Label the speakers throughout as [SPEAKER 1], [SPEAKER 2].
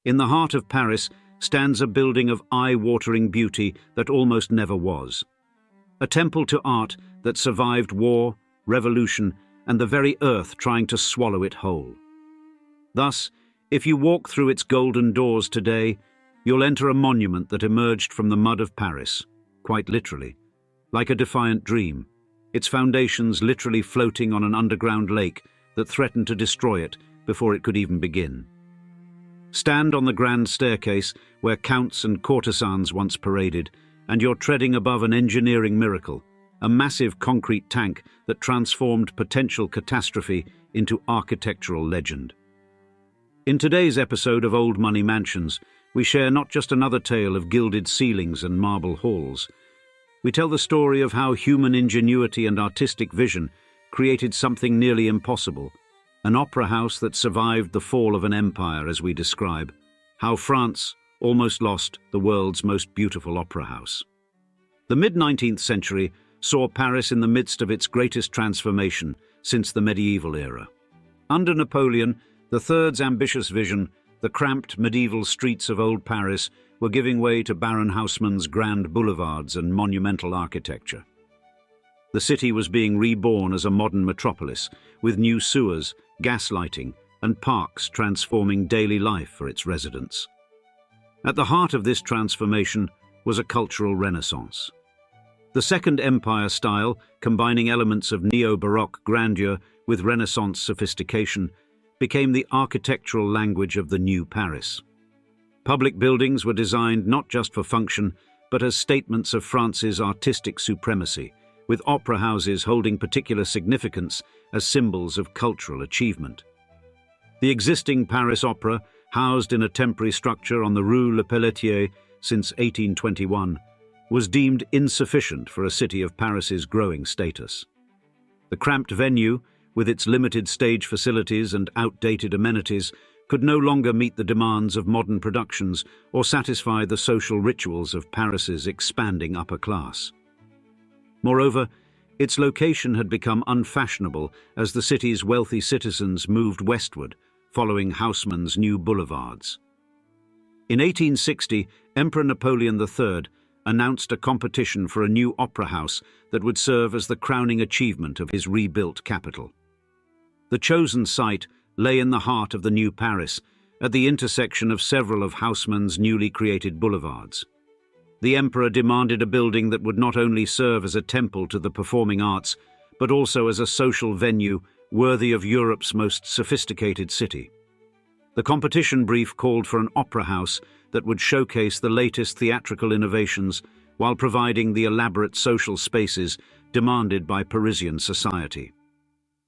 [SPEAKER 1] In the heart of Paris stands a building of eye-watering beauty that almost never was. A temple to art that survived war, revolution, and the very earth trying to swallow it whole. Thus, if you walk through its golden doors today, you'll enter a monument that emerged from the mud of Paris, quite literally, like a defiant dream, its foundations literally floating on an underground lake that threatened to destroy it before it could even begin. Stand on the grand staircase where counts and courtesans once paraded, and you're treading above an engineering miracle, a massive concrete tank that transformed potential catastrophe into architectural legend. In today's episode of Old Money Mansions, we share not just another tale of gilded ceilings and marble halls. We tell the story of how human ingenuity and artistic vision created something nearly impossible, an opera house that survived the fall of an empire, as we describe, how France almost lost the world's most beautiful opera house. The mid-19th century saw Paris in the midst of its greatest transformation since the medieval era. Under Napoleon III's ambitious vision, the cramped medieval streets of old Paris were giving way to Baron Haussmann's grand boulevards and monumental architecture. The city was being reborn as a modern metropolis, with new sewers, gas lighting, and parks transforming daily life for its residents. At the heart of this transformation was a cultural renaissance. The Second Empire style, combining elements of neo-Baroque grandeur with Renaissance sophistication, became the architectural language of the new Paris. Public buildings were designed not just for function, but as statements of France's artistic supremacy, with opera houses holding particular significance as symbols of cultural achievement. The existing Paris Opera, housed in a temporary structure on the Rue Le Pelletier since 1821, was deemed insufficient for a city of Paris's growing status. The cramped venue, with its limited stage facilities and outdated amenities, could no longer meet the demands of modern productions or satisfy the social rituals of Paris's expanding upper class. Moreover, its location had become unfashionable as the city's wealthy citizens moved westward, following Haussmann's new boulevards. In 1860, Emperor Napoleon III announced a competition for a new opera house that would serve as the crowning achievement of his rebuilt capital. The chosen site lay in the heart of the new Paris, at the intersection of several of Haussmann's newly created boulevards. The emperor demanded a building that would not only serve as a temple to the performing arts, but also as a social venue worthy of Europe's most sophisticated city. The competition brief called for an opera house that would showcase the latest theatrical innovations while providing the elaborate social spaces demanded by Parisian society.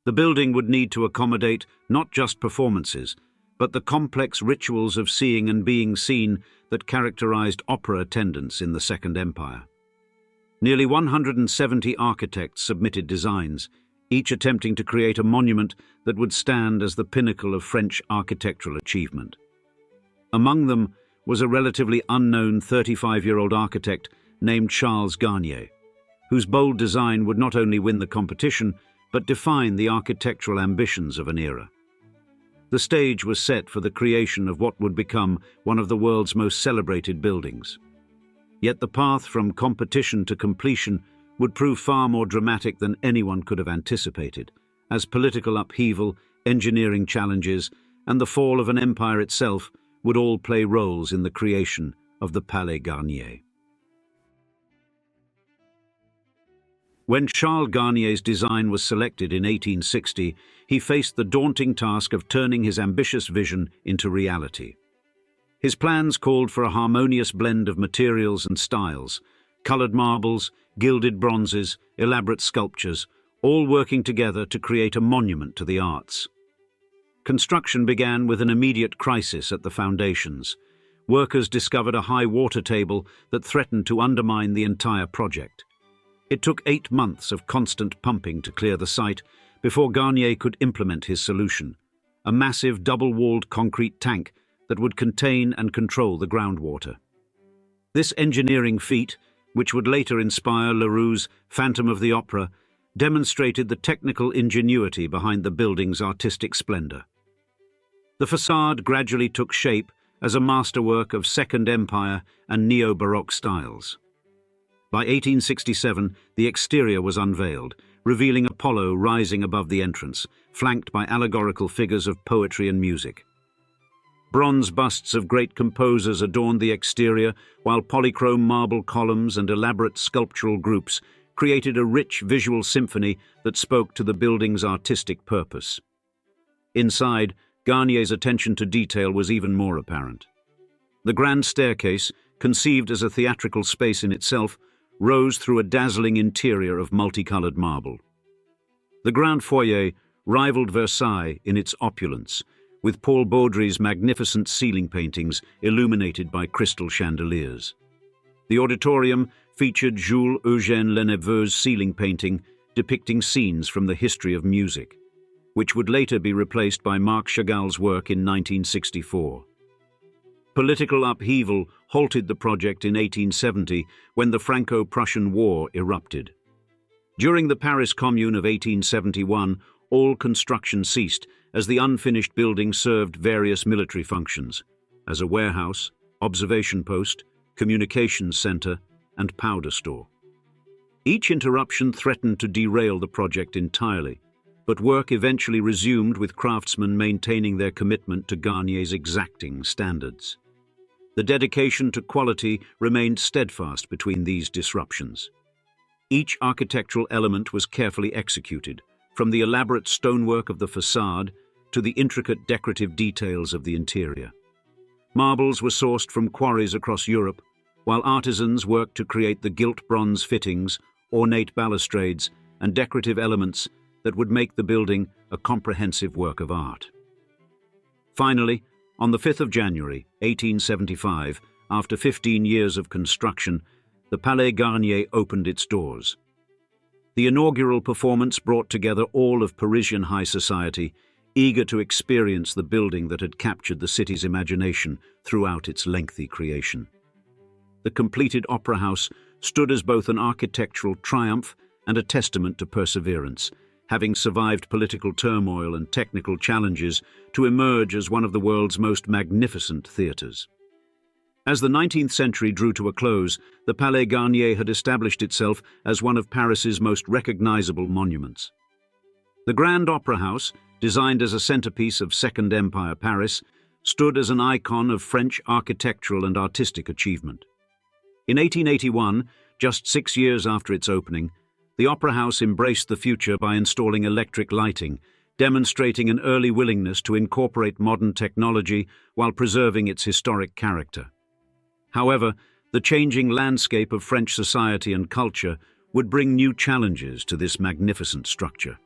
[SPEAKER 1] The building would need to accommodate not just performances, but the complex rituals of seeing and being seen that characterized opera attendance in the Second Empire. Nearly 170 architects submitted designs, each attempting to create a monument that would stand as the pinnacle of French architectural achievement. Among them was a relatively unknown 35-year-old architect named Charles Garnier, whose bold design would not only win the competition, but define the architectural ambitions of an era. The stage was set for the creation of what would become one of the world's most celebrated buildings. Yet the path from competition to completion would prove far more dramatic than anyone could have anticipated, as political upheaval, engineering challenges, and the fall of an empire itself would all play roles in the creation of the Palais Garnier. When Charles Garnier's design was selected in 1860, he faced the daunting task of turning his ambitious vision into reality. His plans called for a harmonious blend of materials and styles, colored marbles, gilded bronzes, elaborate sculptures, all working together to create a monument to the arts. Construction began with an immediate crisis at the foundations. Workers discovered a high water table that threatened to undermine the entire project. It took 8 months of constant pumping to clear the site before Garnier could implement his solution, a massive double-walled concrete tank that would contain and control the groundwater. This engineering feat, which would later inspire Leroux's Phantom of the Opera, demonstrated the technical ingenuity behind the building's artistic splendor. The facade gradually took shape as a masterwork of Second Empire and Neo-Baroque styles. By 1867, the exterior was unveiled, revealing Apollo rising above the entrance, flanked by allegorical figures of poetry and music. Bronze busts of great composers adorned the exterior, while polychrome marble columns and elaborate sculptural groups created a rich visual symphony that spoke to the building's artistic purpose. Inside, Garnier's attention to detail was even more apparent. The grand staircase, conceived as a theatrical space in itself, rose through a dazzling interior of multicolored marble. The grand foyer rivaled Versailles in its opulence, with Paul Baudry's magnificent ceiling paintings illuminated by crystal chandeliers. The auditorium featured Jules Eugène Leneveu's ceiling painting depicting scenes from the history of music, which would later be replaced by Marc Chagall's work in 1964. Political upheaval halted the project in 1870 when the Franco-Prussian War erupted. During the Paris Commune of 1871, all construction ceased as the unfinished building served various military functions, as a warehouse, observation post, communications center, and powder store. Each interruption threatened to derail the project entirely, but work eventually resumed with craftsmen maintaining their commitment to Garnier's exacting standards. The dedication to quality remained steadfast between these disruptions. Each architectural element was carefully executed, from the elaborate stonework of the facade to the intricate decorative details of the interior. Marbles were sourced from quarries across Europe, while artisans worked to create the gilt bronze fittings, ornate balustrades, and decorative elements that would make the building a comprehensive work of art. Finally, on the 5th of January, 1875, after 15 years of construction, the Palais Garnier opened its doors. The inaugural performance brought together all of Parisian high society, eager to experience the building that had captured the city's imagination throughout its lengthy creation. The completed opera house stood as both an architectural triumph and a testament to perseverance, having survived political turmoil and technical challenges to emerge as one of the world's most magnificent theatres. As the 19th century drew to a close, the Palais Garnier had established itself as one of Paris's most recognizable monuments. The Grand Opera House, designed as a centerpiece of Second Empire Paris, stood as an icon of French architectural and artistic achievement. In 1881, just 6 years after its opening, the Opera House embraced the future by installing electric lighting, demonstrating an early willingness to incorporate modern technology while preserving its historic character. However, the changing landscape of French society and culture would bring new challenges to this magnificent structure.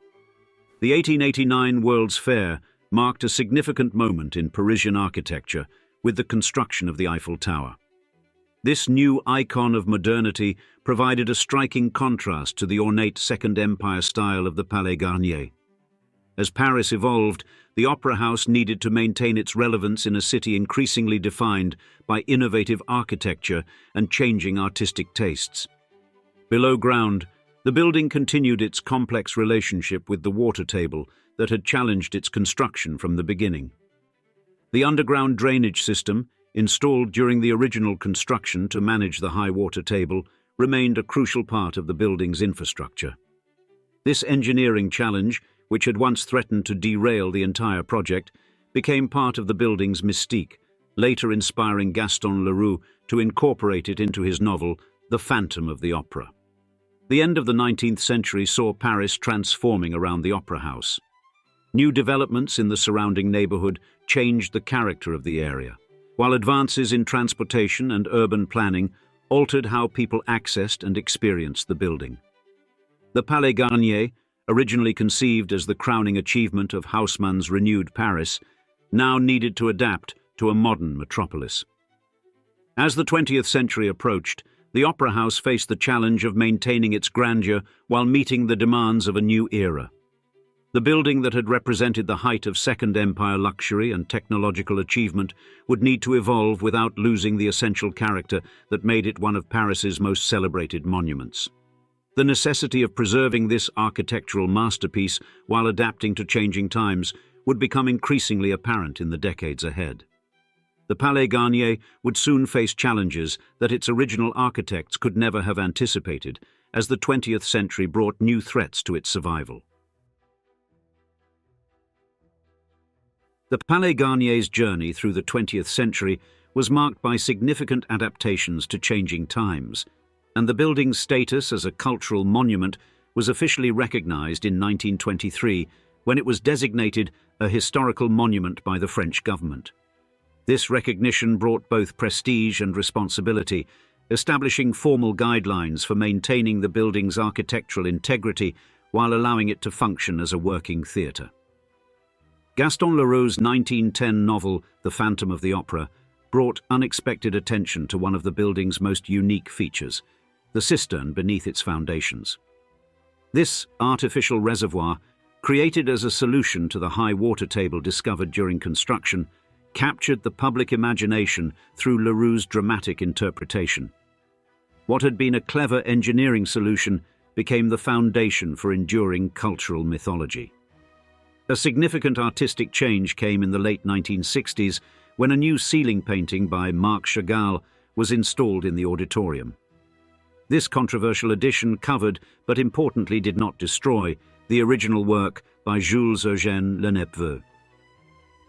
[SPEAKER 1] The 1889 World's Fair marked a significant moment in Parisian architecture with the construction of the Eiffel Tower. This new icon of modernity provided a striking contrast to the ornate Second Empire style of the Palais Garnier. As Paris evolved, the Opera House needed to maintain its relevance in a city increasingly defined by innovative architecture and changing artistic tastes. Below ground, the building continued its complex relationship with the water table that had challenged its construction from the beginning. The underground drainage system, installed during the original construction to manage the high water table, remained a crucial part of the building's infrastructure. This engineering challenge, which had once threatened to derail the entire project, became part of the building's mystique, later inspiring Gaston Leroux to incorporate it into his novel, The Phantom of the Opera. The end of the 19th century saw Paris transforming around the Opera House. New developments in the surrounding neighborhood changed the character of the area, while advances in transportation and urban planning altered how people accessed and experienced the building. The Palais Garnier, originally conceived as the crowning achievement of Haussmann's renewed Paris, now needed to adapt to a modern metropolis. As the 20th century approached, the Opera House faced the challenge of maintaining its grandeur while meeting the demands of a new era. The building that had represented the height of Second Empire luxury and technological achievement would need to evolve without losing the essential character that made it one of Paris's most celebrated monuments. The necessity of preserving this architectural masterpiece while adapting to changing times would become increasingly apparent in the decades ahead. the Palais Garnier would soon face challenges that its original architects could never have anticipated, as the 20th century brought new threats to its survival. The Palais Garnier's journey through the 20th century was marked by significant adaptations to changing times, and the building's status as a cultural monument was officially recognized in 1923 when it was designated a historical monument by the French government. This recognition brought both prestige and responsibility, establishing formal guidelines for maintaining the building's architectural integrity while allowing it to function as a working theatre. Gaston Leroux's 1910 novel, The Phantom of the Opera, brought unexpected attention to one of the building's most unique features, the cistern beneath its foundations. This artificial reservoir, created as a solution to the high water table discovered during construction, captured the public imagination through Leroux's dramatic interpretation. What had been a clever engineering solution became the foundation for enduring cultural mythology. A significant artistic change came in the late 1960s when a new ceiling painting by Marc Chagall was installed in the auditorium. This controversial addition covered, but importantly did not destroy, the original work by Jules Eugène Lenepveu.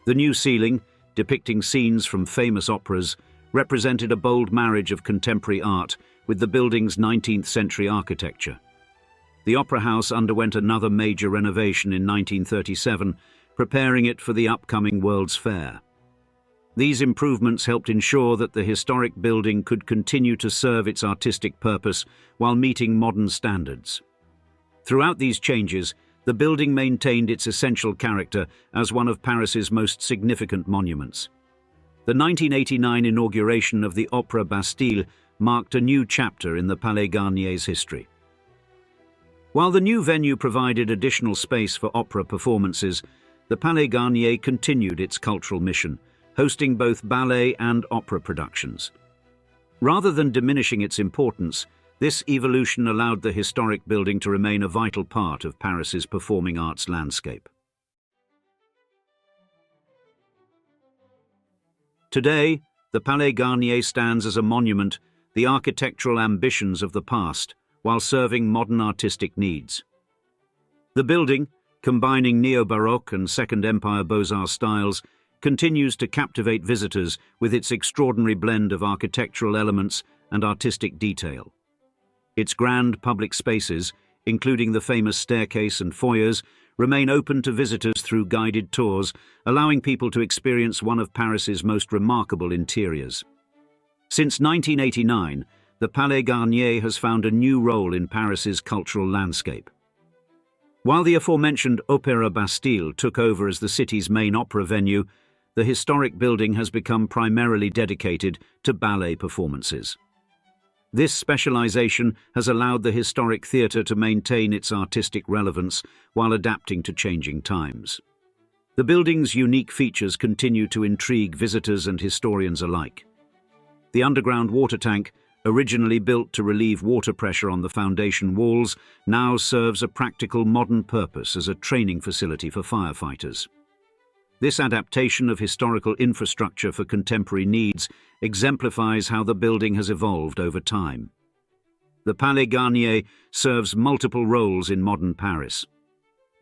[SPEAKER 1] The new ceiling, depicting scenes from famous operas, represented a bold marriage of contemporary art with the building's 19th century architecture. The Opera House underwent another major renovation in 1937, preparing it for the upcoming World's Fair. These improvements helped ensure that the historic building could continue to serve its artistic purpose while meeting modern standards. Throughout these changes, the building maintained its essential character as one of Paris's most significant monuments. The 1989 inauguration of the Opera Bastille marked a new chapter in the Palais Garnier's history. While the new venue provided additional space for opera performances, the Palais Garnier continued its cultural mission, hosting both ballet and opera productions. Rather than diminishing its importance, this evolution allowed the historic building to remain a vital part of Paris's performing arts landscape. Today, the Palais Garnier stands as a monument, the architectural ambitions of the past, while serving modern artistic needs. The building, combining neo-Baroque and Second Empire Beaux-Arts styles, continues to captivate visitors with its extraordinary blend of architectural elements and artistic detail. Its grand public spaces, including the famous staircase and foyers, remain open to visitors through guided tours, allowing people to experience one of Paris's most remarkable interiors. Since 1989, the Palais Garnier has found a new role in Paris's cultural landscape. While the aforementioned Opera Bastille took over as the city's main opera venue, the historic building has become primarily dedicated to ballet performances. This specialization has allowed the historic theatre to maintain its artistic relevance while adapting to changing times. The building's unique features continue to intrigue visitors and historians alike. The underground water tank, originally built to relieve water pressure on the foundation walls, now serves a practical modern purpose as a training facility for firefighters. This adaptation of historical infrastructure for contemporary needs exemplifies how the building has evolved over time. The Palais Garnier serves multiple roles in modern Paris.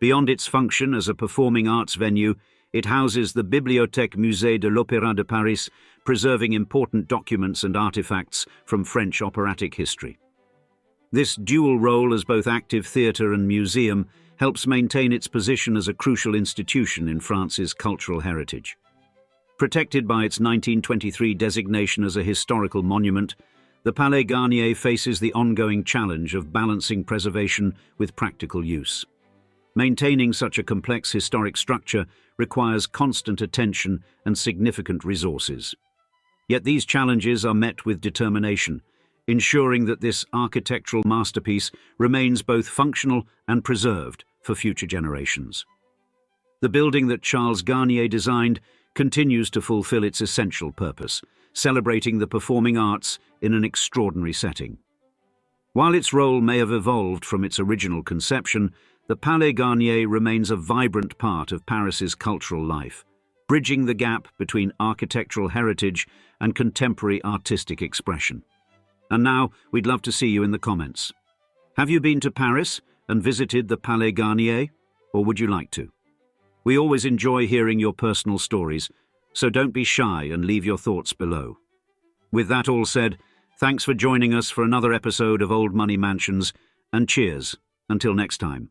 [SPEAKER 1] Beyond its function as a performing arts venue, it houses the Bibliothèque Musée de l'Opéra de Paris, preserving important documents and artifacts from French operatic history. This dual role as both active theatre and museum helps maintain its position as a crucial institution in France's cultural heritage. Protected by its 1923 designation as a historical monument, the Palais Garnier faces the ongoing challenge of balancing preservation with practical use. Maintaining such a complex historic structure requires constant attention and significant resources. Yet these challenges are met with determination, ensuring that this architectural masterpiece remains both functional and preserved for future generations. The building that Charles Garnier designed continues to fulfill its essential purpose, celebrating the performing arts in an extraordinary setting. While its role may have evolved from its original conception, the Palais Garnier remains a vibrant part of Paris's cultural life, bridging the gap between architectural heritage and contemporary artistic expression. And now, we'd love to see you in the comments. Have you been to Paris and visited the Palais Garnier, or would you like to? We always enjoy hearing your personal stories, so don't be shy and leave your thoughts below. With that all said, thanks for joining us for another episode of Old Money Mansions, and cheers, until next time.